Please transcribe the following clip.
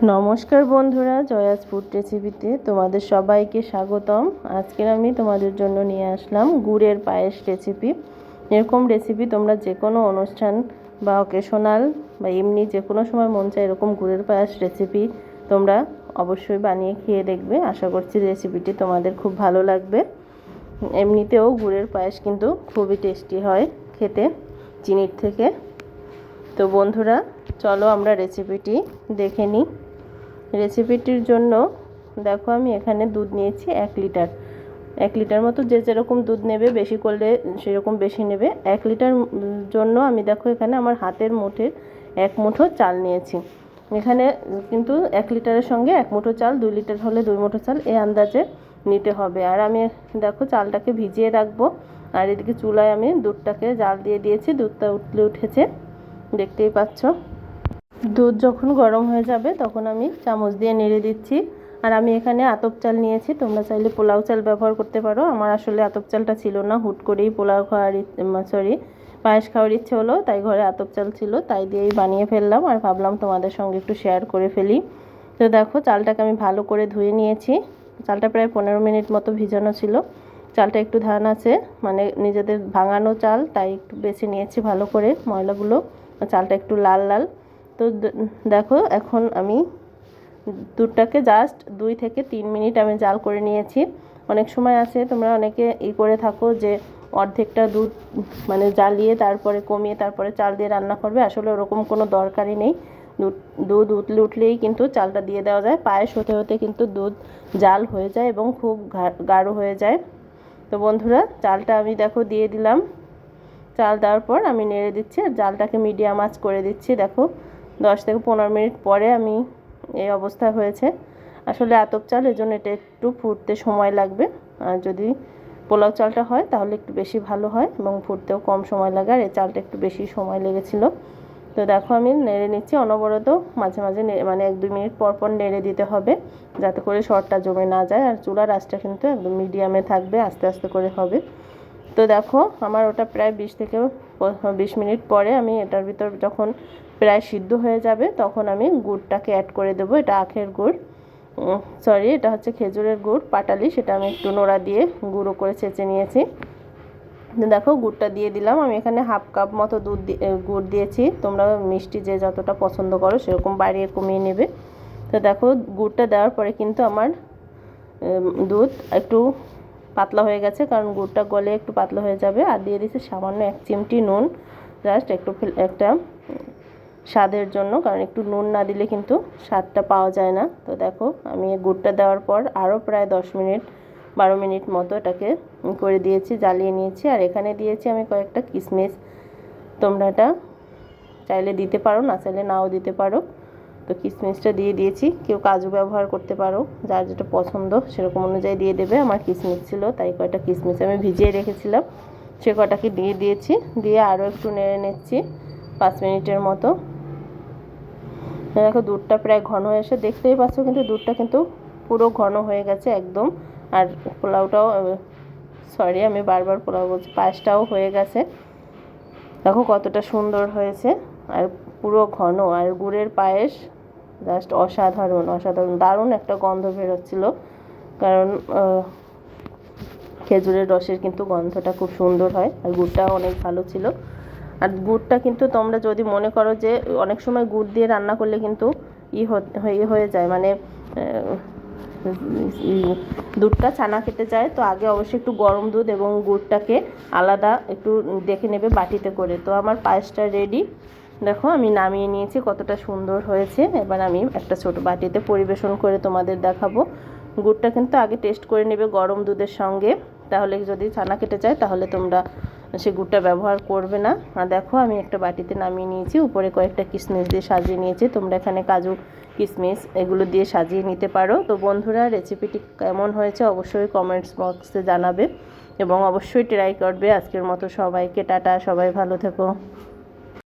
নমস্কার বন্ধুরা, জয়াস ফুড রেসিপিতে তোমাদের সবাইকে স্বাগতম। আজকের আমি তোমাদের জন্য নিয়ে আসলাম গুড়ের পায়েস রেসিপি। এরকম রেসিপি তোমরা যে কোনো অনুষ্ঠান বা অকেশনাল বা এমনি যে কোনো সময় মন চায় এরকম গুড়ের পায়েস রেসিপি তোমরা অবশ্যই বানিয়ে খেয়ে দেখবে। আশা করছি রেসিপিটি তোমাদের খুব ভালো লাগবে। এমনিতেও গুড়ের পায়েস কিন্তু খুবই টেস্টি হয় খেতে চিনির থেকে। তো বন্ধুরা, চলো আমরা রেসিপিটি দেখে নিই। রেসিপিটির জন্য দেখো, আমি এখানে দুধ নিয়েছি 1 লিটার মতো। যে যেরকম দুধ নেবে, বেশি করলে সেরকম বেশি নেবে। 1 লিটার জন্য আমি দেখো এখানে আমার হাতের মুঠের 1 মুঠো চাল নিয়েছি। এখানে কিন্তু 1 লিটারের সঙ্গে 1 মুঠো চাল, 2 লিটার হলে 2 মুঠো চাল, এই আন্দাজে নিতে হবে। আর আমি দেখো চালটাকে ভিজিয়ে রাখবো। আর এদিকে চুলায় আমি দুধটাকে জাল দিয়ে দিয়েছি। দুধটা উঠেছে, দেখতেই পাচ্ছ। দুধ যখন গরম হয়ে যাবে তখন আমি চামচ দিয়ে নেড়ে দিচ্ছি। আর আমি এখানে আতপ চাল নিয়েছি, তোমরা চাইলে পোলাও চাল ব্যবহার করতে পারো। আমার আসলে আতপ চালটা ছিল না, হুট করেই পোলাও খাওয়ার পায়েস খাওয়ার ইচ্ছে হলো, তাই ঘরে আতপ চাল ছিল, তাই দিয়েই বানিয়ে ফেললাম। আর ভাবলাম তোমাদের সঙ্গে একটু শেয়ার করে ফেলি। তো দেখো চালটাকে আমি ভালো করে ধুয়ে নিয়েছি। চালটা প্রায় 15 মিনিট মতো ভিজানো ছিল। চালটা একটু ধান আছে, মানে নিজেদের ভাঙানো চাল, তাই একটু বেছে নিয়েছি ভালো করে ময়লাগুলো। চালটা একটু লাল লাল। তো দেখো এখন আমি দুধটাকে জাস্ট 2 থেকে 3 মিনিট আমি জাল করে নিয়েছি। অনেক সময় আছে তোমরা অনেকে করে থাকো যে অর্ধেকটা দুধ মানে জ্বালিয়ে তারপরে কমিয়ে তারপরে চাল দিয়ে রান্না করবে। আসলে ওরকম কোনো দরকারই নেই। দুধ উঠলেই কিন্তু চালটা দিয়ে দেওয়া যায়। পায়েস হতে হতে কিন্তু দুধ জাল হয়ে যায় এবং খুব গাঢ় হয়ে যায়। তো বন্ধুরা, চালটা আমি দেখো দিয়ে দিলাম। চাল দেওয়ার পর আমি নেড়ে দিচ্ছি আর জালটাকে মিডিয়াম আঁচ করে দিচ্ছি। দেখো 10 থেকে 15 মিনিট পরে আমি এই অবস্থা হয়েছে। আসলে আতপ চাল, এজন্য এটা একটু ফুটতে সময় লাগবে। আর যদি পোলাও চালটা হয় তাহলে একটু বেশি ভালো হয় এবং ফুটতেও কম সময় লাগে। আর এই চালটা একটু বেশি সময় লেগেছিল। তো দেখো আমি নেড়ে নিচ্ছি অনবরত, মাঝে মাঝে মানে 1-2 মিনিট পর পর নেড়ে দিতে হবে, যাতে করে সরটা জমে না যায়। আর চুলার আঁচটা কিন্তু একদম মিডিয়ামে থাকবে, আস্তে আস্তে করে হবে। তো দেখো আমার ওটা প্রায় 20 থেকে 20 মিনিট পরে আমি এটার ভিতর যখন প্রায় সিদ্ধ হয়ে যাবে তখন আমি গুড়টাকে অ্যাড করে দেবো। এটা আখের গুড়, এটা হচ্ছে খেজুরের গুড় পাটালি, সেটা আমি একটু নোড়া দিয়ে গুঁড়ো করে ছেঁচে নিয়েছি। দেখো গুড়টা দিয়ে দিলাম। আমি এখানে 1/2 কাপ মতো গুড় দিয়েছি। তোমরা মিষ্টি যে যতটা পছন্দ করো সেরকম বাড়িয়ে কমিয়ে নেবে। তো দেখো গুড়টা দেওয়ার পরে কিন্তু আমার দুধ একটু পাতলা হয়ে গেছে, কারণ গুড়টা গলে একটু পাতলা হয়ে যাবে। আর দিয়ে দিচ্ছি সামান্য 1 চিমটি নুন, জাস্ট একটা স্বাদের জন্য, কারণ একটু নুন না দিলে কিন্তু স্বাদটা পাওয়া যায় না। তো দেখো আমি গুড়টা দেওয়ার পর আরও প্রায় 10-12 মিনিট মতো এটাকে করে দিয়েছি, জ্বালিয়ে নিয়েছি। আর এখানে দিয়েছি আমি কয়েকটা কিশমিশ। তোমরা এটা চাইলে দিতে পারো, না চাইলে নাও দিতে পারো। তো কিশমিশটা দিয়ে দিয়েছি। কেউ কাজু ব্যবহার করতে পারো, যার যেটা পছন্দ সেরকম অনুযায়ী দিয়ে দেবে। আমার কিশমিশ ছিল তাই কয়টা কিশমিশ আমি ভিজিয়ে রেখেছিলাম, সে কটাকে দিয়ে দিয়েছি। দিয়ে আরও একটু নেড়ে নিচ্ছি 5 মিনিটের মতো। দেখো দুধটা প্রায় ঘন হয়ে এসে, দেখতেই পাচ্ছ কিন্তু দুধটা কিন্তু পুরো ঘন হয়ে গেছে একদম। আর পোলাওটাও, আমি বারবার পোলাও বলছি, পায়েসটাও হয়ে গেছে। দেখো কতটা সুন্দর হয়েছে আর পুরো ঘন। আর গুড়ের পায়েস জাস্ট অসাধারণ অসাধারণ, দারুণ একটা গন্ধ বেরোচ্ছিল, কারণ খেজুরের রসের কিন্তু গন্ধটা খুব সুন্দর হয়। আর গুড়টাও অনেক ভালো ছিল। আর গুড়টা কিন্তু তোমরা যদি মনে করো যে অনেক সময় গুড় দিয়ে রান্না করলে কিন্তু হয়ে যায়, মানে দুধটা ছানা খেতে যায়। তো আগে অবশ্যই একটু গরম দুধ এবং গুড়টাকে আলাদা একটু দেখে নেবে বাটিতে করে। তো আমার পায়েসটা রেডি। দেখো আমি নামিয়ে নিয়েছি, কতটা সুন্দর হয়েছে। এবার আমি একটা ছোট বাটিতে পরিবেশন করে তোমাদের দেখাবো। গুড়টা কিন্তু আগে টেস্ট করে নেবে গরম দুধের সঙ্গে, তাহলে যদি ছানা কেটে যায় তাহলে তোমরা সে গুড়টা ব্যবহার করবে না। আর দেখো আমি একটা বাটিতে নামিয়ে নিয়েছি, উপরে কয়েকটা কিশমিশ দিয়ে সাজিয়ে নিয়েছি। তোমরা এখানে কাজু কিশমিশ এগুলো দিয়ে সাজিয়ে নিতে পারো। তো বন্ধুরা, রেসিপিটি কেমন হয়েছে অবশ্যই কমেন্টস বক্সে জানাবে এবং অবশ্যই ট্রাই করবে। আজকের মতো সবাইকে টাটা, সবাই ভালো থেকো।